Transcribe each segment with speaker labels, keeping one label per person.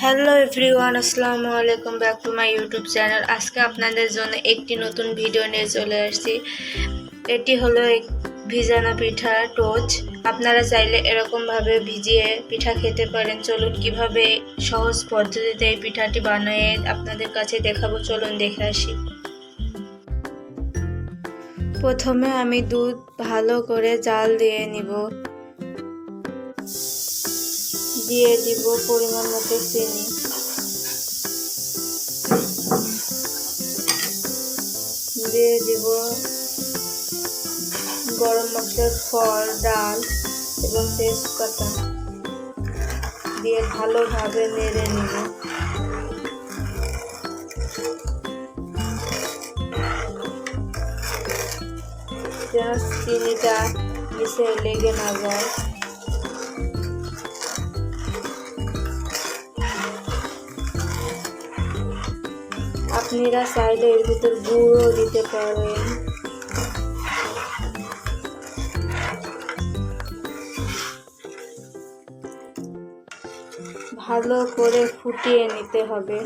Speaker 1: Hello everyone, আসসালামু আলাইকুম, back to my YouTube channel. আজকে আপনাদের জন্য একটি নতুন ভিডিও নিয়ে চলে আসছি। এটি হলো ভিজানো পিঠা টোচ। আপনারা চাইলে এরকমভাবে ভিজিয়ে পিঠা খেতে পারেন। চলুন কিভাবে সহজ পদ্ধতিতে এই পিঠাটি বানিয়ে আপনাদের কাছে দেখাবো। চলুন দেখে আসি। প্রথমে আমি দুধ ভালো করে জাল দিয়ে নিব। দিয়ে দিব পরিমাণ মতো চিনি। দিয়ে দিব গরম মশলার ফল, ডাল এবং তেজপাতা দিয়ে ভালোভাবে নেড়ে নিব। যেন চিনিটা নিচে লেগে না যায়। আপনারা চাইলে এর ভিতর গুঁড়ও দিতে পারেন। ভালো করে ফুটিয়ে নিতে হবে।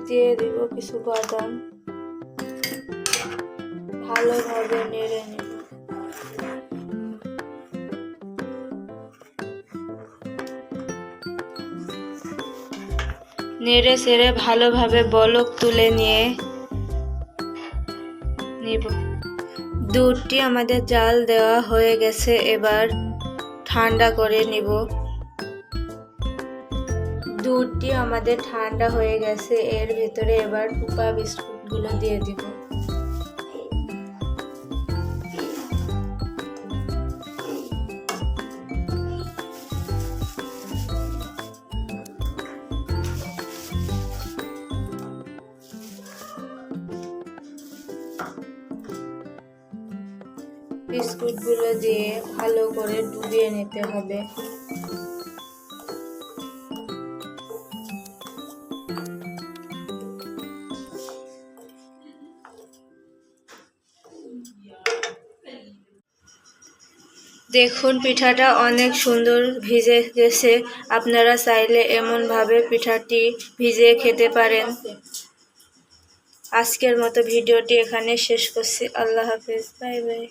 Speaker 1: দিয়ে দিব কিছু বাদাম, ভালোভাবে নেড়ে নিব। নেড়ে চেড়ে ভালোভাবে বলক তুলে নিয়ে নিব। দুধটি আমাদের জাল দেওয়া হয়ে গেছে, এবার ঠান্ডা করে নিব। দুধটি আমাদের ঠান্ডা হয়ে গেছে, এর ভিতরে এবার টুপা বিস্কুটগুলো দিয়ে দিব। বিস্কুটগুলো দিয়ে ভালো করে ডুবিয়ে নিতে হবে। দেখুন পিঠাটা অনেক সুন্দর ভিজে গেছে। আপনারা চাইলে এমনভাবে পিঠাটি ভিজিয়ে খেতে পারেন। আজকের মতো ভিডিওটি এখানে শেষ করছি। আল্লাহ হাফেজ, বাই বাই।